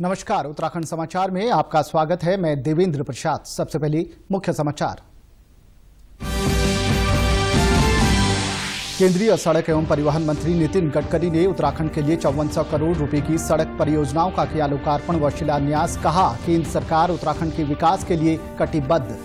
नमस्कार, उत्तराखंड समाचार में आपका स्वागत है। मैं देवेंद्र प्रसाद। सबसे पहले मुख्य समाचार। केंद्रीय सड़क एवं परिवहन मंत्री नितिन गडकरी ने उत्तराखंड के लिए 5400 करोड़ रुपए की सड़क परियोजनाओं का किया लोकार्पण व शिलान्यास। कहा, केंद्र सरकार उत्तराखंड के विकास के लिए कटिबद्ध।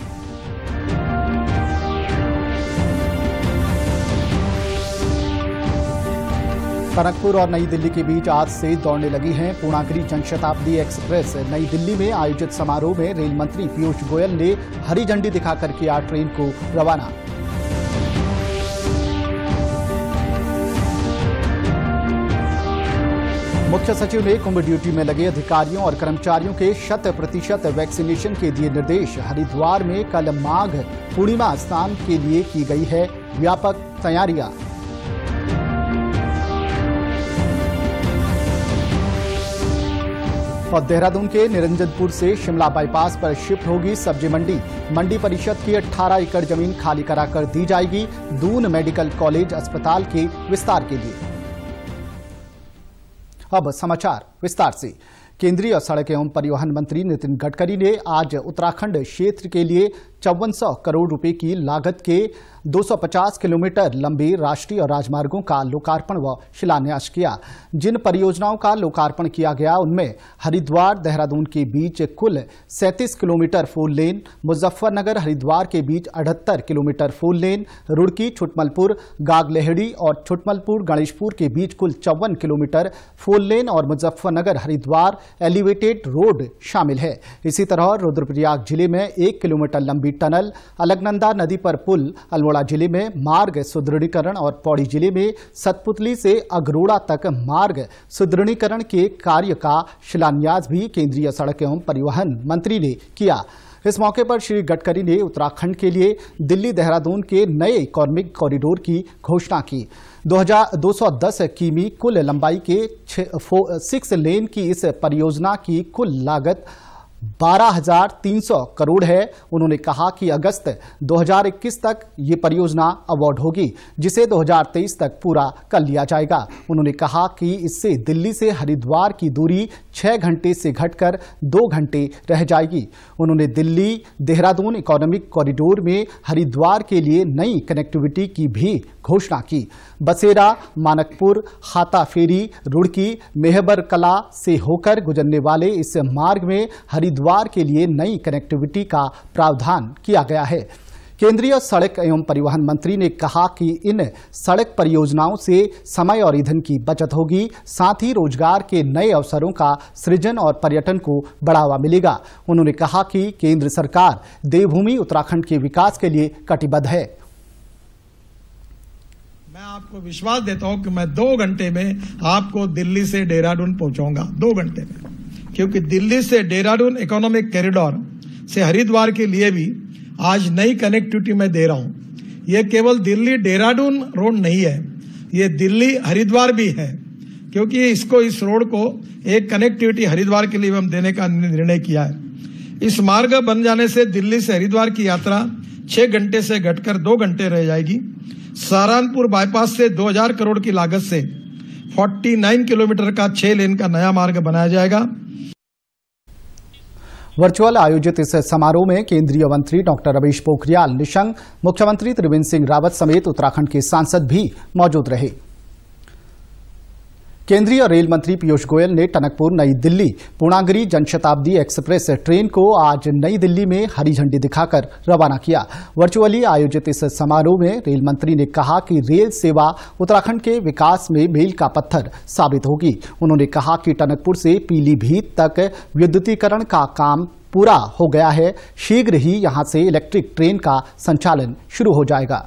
टनकपुर और नई दिल्ली के बीच आज से दौड़ने लगी हैं पूर्णागिरि जनशताब्दी एक्सप्रेस। नई दिल्ली में आयोजित समारोह में रेल मंत्री पीयूष गोयल ने हरी झंडी दिखाकर किया ट्रेन को रवाना। मुख्य सचिव ने कुंभ ड्यूटी में लगे अधिकारियों और कर्मचारियों के 100% वैक्सीनेशन के दिए निर्देश। हरिद्वार में कल माघ पूर्णिमा स्नान के लिए की गई है व्यापक तैयारियां। और देहरादून के निरंजनपुर से शिमला बाईपास पर शिफ्ट होगी सब्जी मंडी। मंडी परिषद की 18 एकड़ जमीन खाली कराकर दी जाएगी दून मेडिकल कॉलेज अस्पताल के विस्तार के लिए। अब समाचार विस्तार से। केंद्रीय सड़क एवं परिवहन मंत्री नितिन गडकरी ने आज उत्तराखंड क्षेत्र के लिए 5400 करोड़ रुपए की लागत के 250 किलोमीटर लंबे राष्ट्रीय राजमार्गों का लोकार्पण व शिलान्यास किया। जिन परियोजनाओं का लोकार्पण किया गया उनमें हरिद्वार देहरादून के बीच कुल 37 किलोमीटर 4 लेन, मुजफ्फरनगर हरिद्वार के बीच 78 किलोमीटर 4 लेन, रुड़की छुटमलपुर गागलेहड़ी और छुटमलपुर गणेशपुर के बीच कुल 54 किलोमीटर 4 लेन और मुजफ्फरनगर हरिद्वार एलिवेटेड रोड शामिल है। इसी तरह रुद्रप्रयाग जिले में 1 किलोमीटर लंबी टनल, अलकनंदा नदी पर पुल, अल्मोड़ा जिले में मार्ग सुदृढ़ीकरण और पौड़ी जिले में सतपुतली से अगरोड़ा तक मार्ग सुदृढ़ीकरण के कार्य का शिलान्यास भी केंद्रीय सड़क एवं परिवहन मंत्री ने किया। इस मौके पर श्री गडकरी ने उत्तराखंड के लिए दिल्ली देहरादून के नए इकोनॉमिक कॉरिडोर की घोषणा की। 210 किमी कुल लंबाई के 6 लेन की इस परियोजना की कुल लागत 12,300 करोड़ है। उन्होंने कहा कि अगस्त 2021 तक ये परियोजना अवार्ड होगी, जिसे 2023 तक पूरा कर लिया जाएगा। उन्होंने कहा कि इससे दिल्ली से हरिद्वार की दूरी 6 घंटे से घटकर 2 घंटे रह जाएगी। उन्होंने दिल्ली देहरादून इकोनॉमिक कॉरिडोर में हरिद्वार के लिए नई कनेक्टिविटी की भी घोषणा की। बसेरा, मानकपुर, हाताफेरी, रुड़की, मेहबर कला से होकर गुजरने वाले इस मार्ग में हरिद्वार के लिए नई कनेक्टिविटी का प्रावधान किया गया है। केंद्रीय सड़क एवं परिवहन मंत्री ने कहा कि इन सड़क परियोजनाओं से समय और ईंधन की बचत होगी, साथ ही रोजगार के नए अवसरों का सृजन और पर्यटन को बढ़ावा मिलेगा। उन्होंने कहा कि केंद्र सरकार देवभूमि उत्तराखंड के विकास के लिए कटिबद्ध है। मैं आपको विश्वास देता हूं कि मैं 2 घंटे में आपको दिल्ली से देहरादून पहुंचाऊंगा, 2 घंटे में, क्योंकि दिल्ली से देहरादून इकोनॉमिक कॉरिडोर से हरिद्वार के लिए भी आज नई कनेक्टिविटी मैं दे रहा हूं। ये केवल दिल्ली देहरादून रोड नहीं है, ये दिल्ली हरिद्वार भी है, क्योंकि इस रोड को एक कनेक्टिविटी हरिद्वार के लिए हम देने का निर्णय किया है। इस मार्ग बन जाने से दिल्ली से हरिद्वार की यात्रा 6 घंटे से घटकर 2 घंटे रह जाएगी। सहारनपुर बाईपास से 2000 करोड़ की लागत से 49 किलोमीटर का 6 लेन का नया मार्ग बनाया जाएगा। वर्चुअल आयोजित इस समारोह में केंद्रीय मंत्री डॉक्टर रमेश पोखरियाल निशंक, मुख्यमंत्री त्रिवेंद्र सिंह रावत समेत उत्तराखंड के सांसद भी मौजूद रहे। केंद्रीय रेल मंत्री पीयूष गोयल ने टनकपुर नई दिल्ली पूर्णागिरि जनशताब्दी एक्सप्रेस ट्रेन को आज नई दिल्ली में हरी झंडी दिखाकर रवाना किया। वर्चुअली आयोजित इस समारोह में रेल मंत्री ने कहा कि रेल सेवा उत्तराखंड के विकास में मील का पत्थर साबित होगी। उन्होंने कहा कि टनकपुर से पीलीभीत तक विद्युतीकरण का काम पूरा हो गया है। शीघ्र ही यहां से इलेक्ट्रिक ट्रेन का संचालन शुरू हो जाएगा।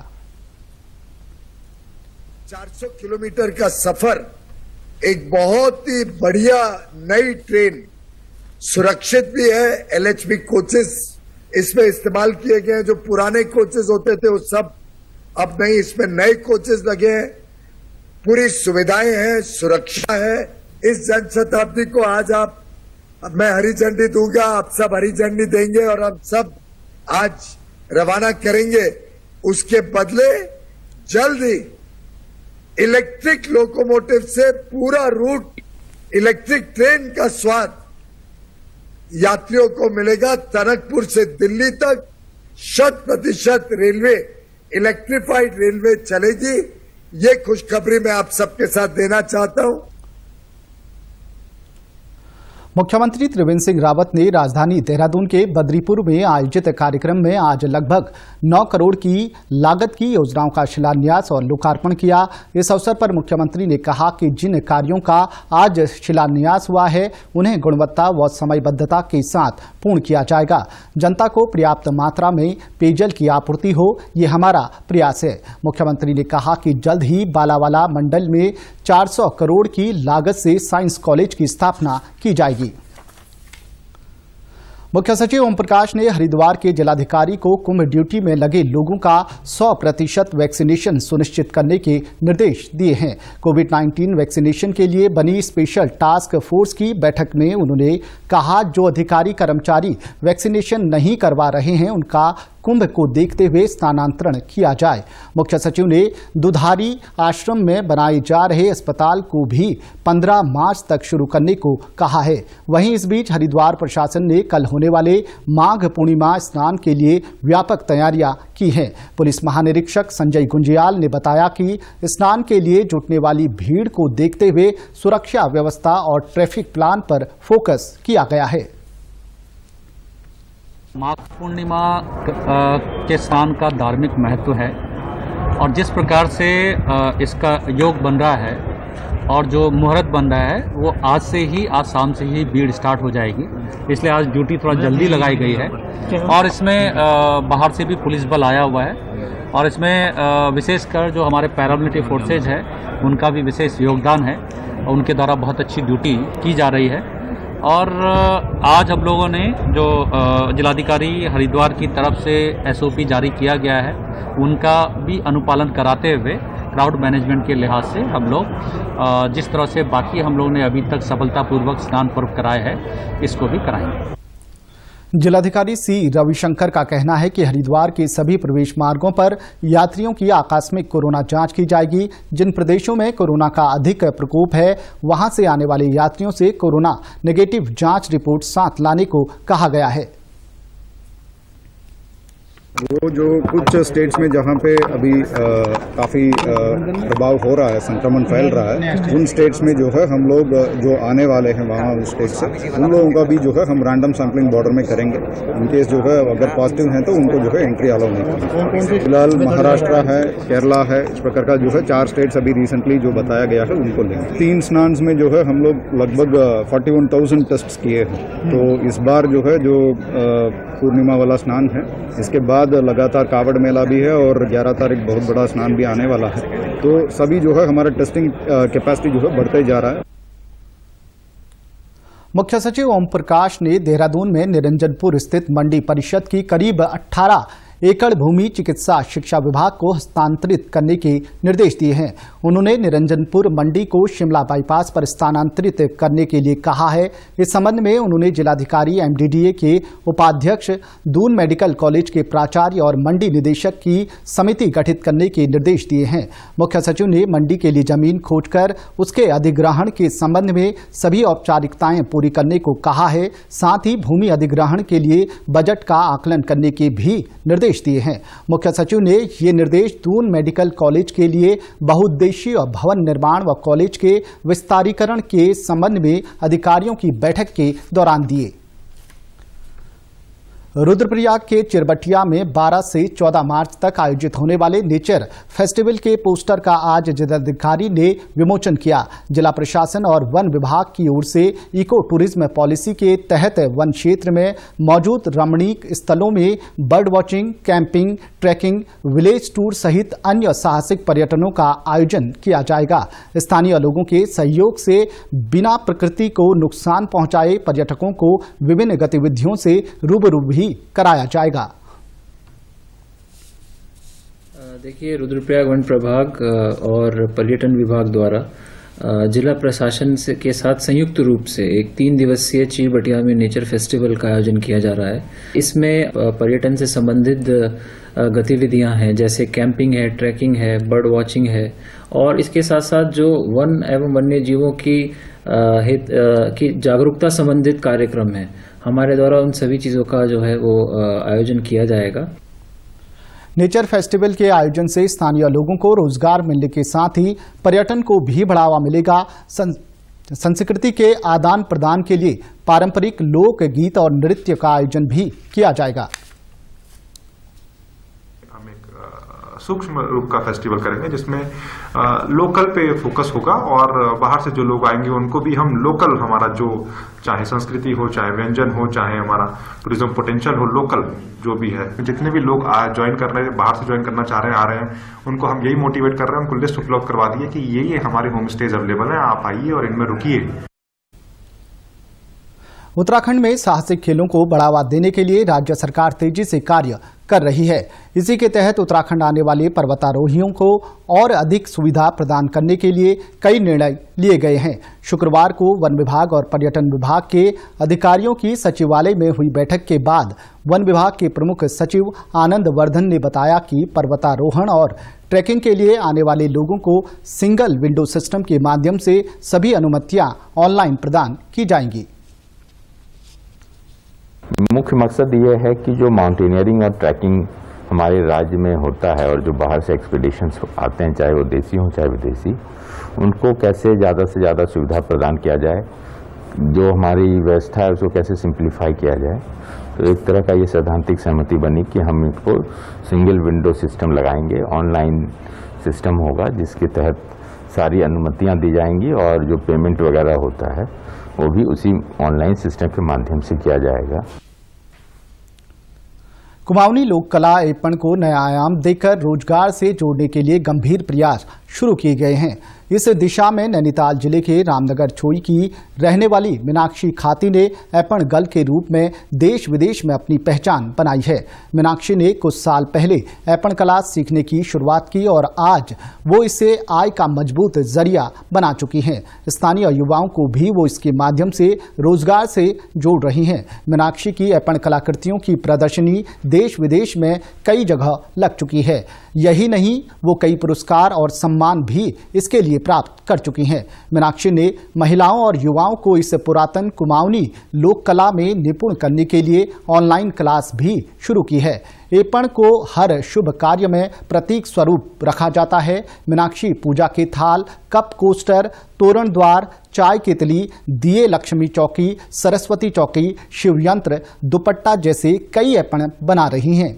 400 किलोमीटर का सफर, एक बहुत ही बढ़िया नई ट्रेन, सुरक्षित भी है। LHB कोचेस इसमें इस्तेमाल किए गए हैं। जो पुराने कोचेस होते थे वो सब अब नहीं, इसमें नए कोचेस लगे हैं। पूरी सुविधाएं हैं, सुरक्षा है। इस जनशताब्दी को आज मैं हरी झंडी दूंगा, आप सब हरी झंडी देंगे और हम सब आज रवाना करेंगे। उसके बदले जल्द ही इलेक्ट्रिक लोकोमोटिव से पूरा रूट इलेक्ट्रिक ट्रेन का स्वाद यात्रियों को मिलेगा। टनकपुर से दिल्ली तक 100% रेलवे इलेक्ट्रिफाइड रेलवे चलेगी। ये खुशखबरी मैं आप सबके साथ देना चाहता हूं। मुख्यमंत्री त्रिवेंद्र सिंह रावत ने राजधानी देहरादून के बद्रीपुर में आयोजित कार्यक्रम में आज लगभग 9 करोड़ की लागत की योजनाओं का शिलान्यास और लोकार्पण किया। इस अवसर पर मुख्यमंत्री ने कहा कि जिन कार्यों का आज शिलान्यास हुआ है उन्हें गुणवत्ता व समयबद्धता के साथ पूर्ण किया जाएगा। जनता को पर्याप्त मात्रा में पेयजल की आपूर्ति हो, ये हमारा प्रयास है। मुख्यमंत्री ने कहा कि जल्द ही बालावाला मंडल में 400 करोड़ की लागत से साइंस कॉलेज की स्थापना की जाएगी। मुख्य सचिव ओम प्रकाश ने हरिद्वार के जिलाधिकारी को कुंभ ड्यूटी में लगे लोगों का 100% वैक्सीनेशन सुनिश्चित करने के निर्देश दिए हैं। कोविड-19 वैक्सीनेशन के लिए बनी स्पेशल टास्क फोर्स की बैठक में उन्होंने कहा, जो अधिकारी कर्मचारी वैक्सीनेशन नहीं करवा रहे हैं उनका कुंभ को देखते हुए स्थानांतरण किया जाए। मुख्य सचिव ने दुधारी आश्रम में बनाए जा रहे अस्पताल को भी 15 मार्च तक शुरू करने को कहा है। वहीं इस बीच हरिद्वार प्रशासन ने कल होने वाले माघ पूर्णिमा स्नान के लिए व्यापक तैयारियां की हैं। पुलिस महानिरीक्षक संजय गुंजियाल ने बताया कि स्नान के लिए जुटने वाली भीड़ को देखते हुए सुरक्षा व्यवस्था और ट्रैफिक प्लान पर फोकस किया गया है। माघ पूर्णिमा के स्नान का धार्मिक महत्व है और जिस प्रकार से इसका योग बन रहा है और जो मुहूर्त बन रहा है वो आज शाम से ही भीड़ स्टार्ट हो जाएगी, इसलिए आज ड्यूटी थोड़ा जल्दी लगाई गई है और इसमें बाहर से भी पुलिस बल आया हुआ है और इसमें विशेषकर जो हमारे पैरामिलिट्री फोर्सेज है उनका भी विशेष योगदान है और उनके द्वारा बहुत अच्छी ड्यूटी की जा रही है। और आज हम लोगों ने जो जिलाधिकारी हरिद्वार की तरफ से SOP जारी किया गया है उनका भी अनुपालन कराते हुए क्राउड मैनेजमेंट के लिहाज से हम लोग जिस तरह से बाकी हम लोगों ने अभी तक सफलतापूर्वक स्नान पर्व कराए हैं इसको भी कराएंगे। जिलाधिकारी सी रविशंकर का कहना है कि हरिद्वार के सभी प्रवेश मार्गों पर यात्रियों की आकस्मिक कोरोना जांच की जाएगी। जिन प्रदेशों में कोरोना का अधिक प्रकोप है वहां से आने वाले यात्रियों से कोरोना नेगेटिव जांच रिपोर्ट साथ लाने को कहा गया है। वो जो कुछ स्टेट्स में जहाँ पे अभी काफ़ी प्रभाव हो रहा है, संक्रमण फैल रहा है, उन स्टेट्स में जो है हम लोग जो आने वाले हैं वहाँ उस स्टेट से उन लोगों का भी जो है हम रैंडम सैम्पलिंग बॉर्डर में करेंगे। इनकेस जो है अगर पॉजिटिव हैं तो उनको जो है एंट्री अलाउ नहीं करेंगे। फिलहाल महाराष्ट्र है, केरला है, इस प्रकार का जो है 4 स्टेट्स अभी रिसेंटली जो बताया गया है उनको लेंगे। 3 स्नान में जो है हम लोग लगभग 41,000 टेस्ट किए हैं। तो इस बार जो है जो पूर्णिमा वाला स्नान है इसके बाद लगातार कावड़ मेला भी है और 11 तारीख बहुत बड़ा स्नान भी आने वाला है। तो सभी जो है हमारा टेस्टिंग कैपेसिटी जो है बढ़ते जा रहा है। मुख्य सचिव ओम प्रकाश ने देहरादून में निरंजनपुर स्थित मंडी परिषद की करीब 18 एकड़ भूमि चिकित्सा शिक्षा विभाग को हस्तांतरित करने के निर्देश दिए हैं। उन्होंने निरंजनपुर मंडी को शिमला बाईपास पर स्थानांतरित करने के लिए कहा है। इस संबंध में उन्होंने जिलाधिकारी MDDA के उपाध्यक्ष, दून मेडिकल कॉलेज के प्राचार्य और मंडी निदेशक की समिति गठित करने के निर्देश दिए हैं। मुख्य सचिव ने मंडी के लिए जमीन खोजकर उसके अधिग्रहण के संबंध में सभी औपचारिकताएं पूरी करने को कहा है। साथ ही भूमि अधिग्रहण के लिए बजट का आकलन करने के भी निर्देश दिए हैं। मुख्य सचिव ने ये निर्देश दून मेडिकल कॉलेज के लिए बहुउद्देशीय भवन निर्माण व कॉलेज के विस्तारीकरण के संबंध में अधिकारियों की बैठक के दौरान दिए। रुद्रप्रयाग के चिरबटिया में 12 से 14 मार्च तक आयोजित होने वाले नेचर फेस्टिवल के पोस्टर का आज जिलाधिकारी ने विमोचन किया। जिला प्रशासन और वन विभाग की ओर से इको टूरिज्म पॉलिसी के तहत वन क्षेत्र में मौजूद रमणीक स्थलों में bird watching, camping, trekking, village tour सहित अन्य साहसिक पर्यटनों का आयोजन किया जाएगा। स्थानीय लोगों के सहयोग से बिना प्रकृति को नुकसान पहुंचाए पर्यटकों को विभिन्न गतिविधियों से रूबरू भी कराया जाएगा। देखिए, रुद्रप्रयाग वन प्रभाग और पर्यटन विभाग द्वारा जिला प्रशासन के साथ संयुक्त रूप से एक 3 दिवसीय चिरबटिया में नेचर फेस्टिवल का आयोजन किया जा रहा है। इसमें पर्यटन से संबंधित गतिविधियां हैं, जैसे कैंपिंग है, ट्रैकिंग है, बर्ड वॉचिंग है और इसके साथ साथ जो वन एवं वन्य जीवों की जागरूकता संबंधित कार्यक्रम है हमारे द्वारा उन सभी चीज़ों का जो है वो आयोजन किया जाएगा। नेचर फेस्टिवल के आयोजन से स्थानीय लोगों को रोजगार मिलने के साथ ही पर्यटन को भी बढ़ावा मिलेगा। संस्कृति के आदान प्रदान के लिए पारंपरिक लोक गीत और नृत्य का आयोजन भी किया जाएगा। हम एक सूक्ष्म रूप का फेस्टिवल करेंगे जिसमें लोकल पे फोकस होगा और बाहर से जो लोग आएंगे उनको भी हम लोकल, हमारा जो चाहे संस्कृति हो, चाहे व्यंजन हो, चाहे हमारा टूरिज्म पोटेंशियल हो, लोकल जो भी है, जितने भी लोग ज्वाइन कर रहे हैं, बाहर से ज्वाइन करना चाह रहे हैं, आ रहे हैं, उनको हम यही मोटिवेट कर रहे हैं, उनको लिस्ट उपलब्ध करवा दी है कि ये हमारे होम स्टेज अवेलेबल है, आप आइए और इनमें रुकिए। उत्तराखंड में साहसिक खेलों को बढ़ावा देने के लिए राज्य सरकार तेजी से कार्य कर रही है। इसी के तहत उत्तराखंड आने वाले पर्वतारोहियों को और अधिक सुविधा प्रदान करने के लिए कई निर्णय लिए गए हैं। शुक्रवार को वन विभाग और पर्यटन विभाग के अधिकारियों की सचिवालय में हुई बैठक के बाद वन विभाग के प्रमुख सचिव आनंद वर्धन ने बताया कि पर्वतारोहण और ट्रैकिंग के लिए आने वाले लोगों को सिंगल विंडो सिस्टम के माध्यम से सभी अनुमतियां ऑनलाइन प्रदान की जाएंगी। मुख्य मकसद ये है कि जो माउंटेनियरिंग और ट्रैकिंग हमारे राज्य में होता है और जो बाहर से एक्सपीडिशंस आते हैं, चाहे वो देसी हों चाहे विदेशी, उनको कैसे ज़्यादा से ज़्यादा सुविधा प्रदान किया जाए, जो हमारी व्यवस्था है उसको कैसे सिंप्लीफाई किया जाए। तो एक तरह का ये सैद्धांतिक सहमति बनी कि हम इसको सिंगल विंडो सिस्टम लगाएंगे, ऑनलाइन सिस्टम होगा जिसके तहत सारी अनुमतियाँ दी जाएंगी और जो पेमेंट वगैरह होता है वो भी उसी ऑनलाइन सिस्टम के माध्यम से किया जाएगा। कुमाऊनी लोक कला एपण को नया आयाम देकर रोजगार से जोड़ने के लिए गंभीर प्रयास शुरू किए गए हैं। इस दिशा में नैनीताल जिले के रामनगर छोई की रहने वाली मीनाक्षी खाती ने एपण गल के रूप में देश विदेश में अपनी पहचान बनाई है। मीनाक्षी ने कुछ साल पहले एपण कला सीखने की शुरुआत की और आज वो इसे आय का मजबूत जरिया बना चुकी हैं। स्थानीय युवाओं को भी वो इसके माध्यम से रोजगार से जोड़ रही हैं। मीनाक्षी की एपण कलाकृतियों की प्रदर्शनी देश विदेश में कई जगह लग चुकी है। यही नहीं, वो कई पुरस्कार और सम्मान भी इसके लिए प्राप्त कर चुकी हैं। मीनाक्षी ने महिलाओं और युवाओं को इस पुरातन कुमाऊनी लोक कला में निपुण करने के लिए ऑनलाइन क्लास भी शुरू की है। एपण को हर शुभ कार्य में प्रतीक स्वरूप रखा जाता है। मीनाक्षी पूजा के थाल, कप कोस्टर, तोरण द्वार, चाय केतली, दिए लक्ष्मी चौकी, सरस्वती चौकी, शिव यंत्र, दुपट्टा जैसे कई एपण बना रही हैं।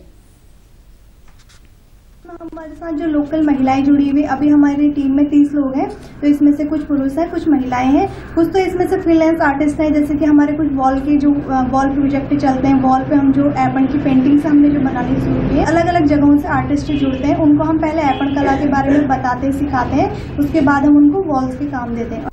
हमारे साथ जो लोकल महिलाएं जुड़ी हुई, अभी हमारी टीम में 30 लोग हैं, तो इसमें से कुछ पुरुष हैं, कुछ महिलाएं हैं, कुछ तो इसमें से फ्रीलांस आर्टिस्ट हैं। जैसे कि हमारे कुछ वॉल के जो वॉल प्रोजेक्ट चलते हैं, वॉल पे हम जो एपण की पेंटिंग्स हमने जो बनानी शुरू की है, अलग अलग जगहों से आर्टिस्ट जुड़ते हैं। उनको हम पहले एपण कला के बारे में बताते सिखाते हैं, उसके बाद हम उनको वॉल्स के काम देते हैं।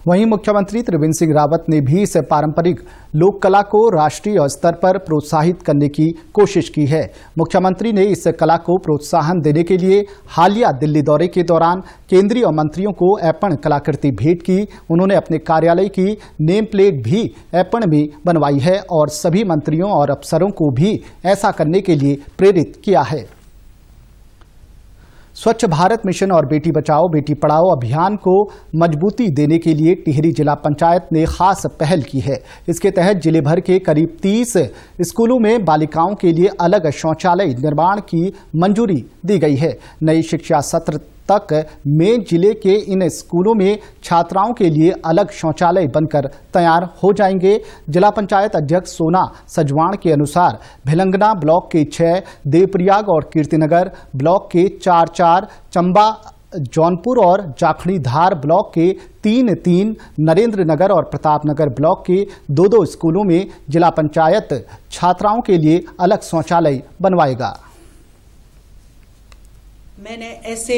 वहीं मुख्यमंत्री त्रिवेंद्र सिंह रावत ने भी इस पारंपरिक लोक कला को राष्ट्रीय स्तर पर प्रोत्साहित करने की कोशिश की है। मुख्यमंत्री ने इस कला को प्रोत्साहन देने के लिए हालिया दिल्ली दौरे के दौरान केंद्रीय मंत्रियों को एपण कलाकृति भेंट की। उन्होंने अपने कार्यालय की नेम प्लेट भी एपण में बनवाई है और सभी मंत्रियों और अफसरों को भी ऐसा करने के लिए प्रेरित किया है। स्वच्छ भारत मिशन और बेटी बचाओ बेटी पढ़ाओ अभियान को मजबूती देने के लिए टिहरी जिला पंचायत ने खास पहल की है। इसके तहत जिले भर के करीब 30 स्कूलों में बालिकाओं के लिए अलग शौचालय निर्माण की मंजूरी दी गई है। नई शिक्षा सत्र तक में जिले के इन स्कूलों में छात्राओं के लिए अलग शौचालय बनकर तैयार हो जाएंगे। जिला पंचायत अध्यक्ष सोना सजवाण के अनुसार भिलंगना ब्लॉक के 6, देवप्रयाग और कीर्तिनगर ब्लॉक के 4, चंबा, जौनपुर और जाखड़ी धार ब्लॉक के 3, नरेंद्र नगर और प्रतापनगर ब्लॉक के 2 स्कूलों में जिला पंचायत छात्राओं के लिए अलग शौचालय बनवाएगा। मैंने ऐसे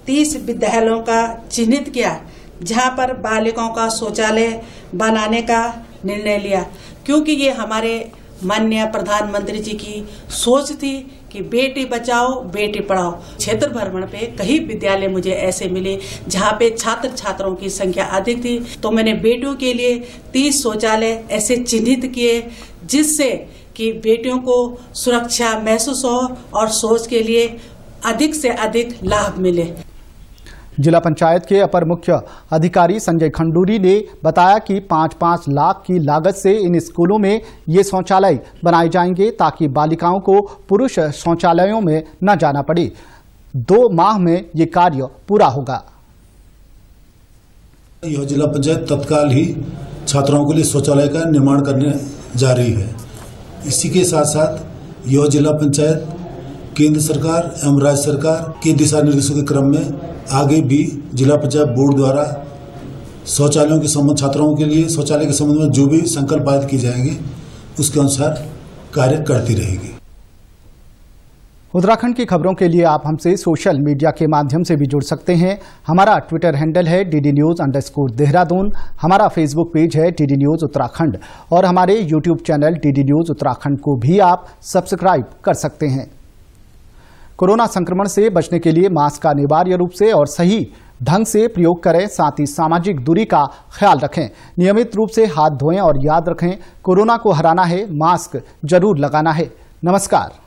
30 विद्यालयों का चिन्हित किया जहां पर बालिकाओं का शौचालय बनाने का निर्णय लिया, क्योंकि ये हमारे माननीय प्रधानमंत्री जी की सोच थी कि बेटी बचाओ बेटी पढ़ाओ। क्षेत्र भ्रमण पे कई विद्यालय मुझे ऐसे मिले जहाँ पे छात्र छात्राओं की संख्या अधिक थी, तो मैंने बेटियों के लिए 30 शौचालय ऐसे चिन्हित किए जिससे कि बेटियों को सुरक्षा महसूस हो और सोच के लिए अधिक से अधिक लाभ मिले। जिला पंचायत के अपर मुख्य अधिकारी संजय खंडूरी ने बताया कि 5-5 लाख की लागत से इन स्कूलों में ये शौचालय बनाए जाएंगे ताकि बालिकाओं को पुरुष शौचालयों में न जाना पड़े। 2 माह में ये कार्य पूरा होगा। यह जिला पंचायत तत्काल ही छात्राओं के लिए शौचालय का निर्माण करने जा रही है। इसी के साथ साथ यह जिला पंचायत केंद्र सरकार एवं राज्य सरकार के दिशा निर्देशों के क्रम में आगे भी जिला पंचायत बोर्ड द्वारा शौचालयों के संबंध छात्राओं के लिए शौचालय के संबंध में जो भी संकल्प पारित किए जाएंगे उसके अनुसार कार्य करती रहेगी। उत्तराखंड की खबरों के लिए आप हमसे सोशल मीडिया के माध्यम से भी जुड़ सकते हैं। हमारा ट्विटर हैंडल है DDNews_देहरादून, हमारा फेसबुक पेज है DD News उत्तराखंड और हमारे YouTube channel DD News Uttarakhand को भी आप सब्सक्राइब कर सकते हैं। कोरोना संक्रमण से बचने के लिए मास्क का अनिवार्य रूप से और सही ढंग से प्रयोग करें, साथ ही सामाजिक दूरी का ख्याल रखें। नियमित रूप से हाथ धोएं और याद रखें, कोरोना को हराना है, मास्क जरूर लगाना है। नमस्कार।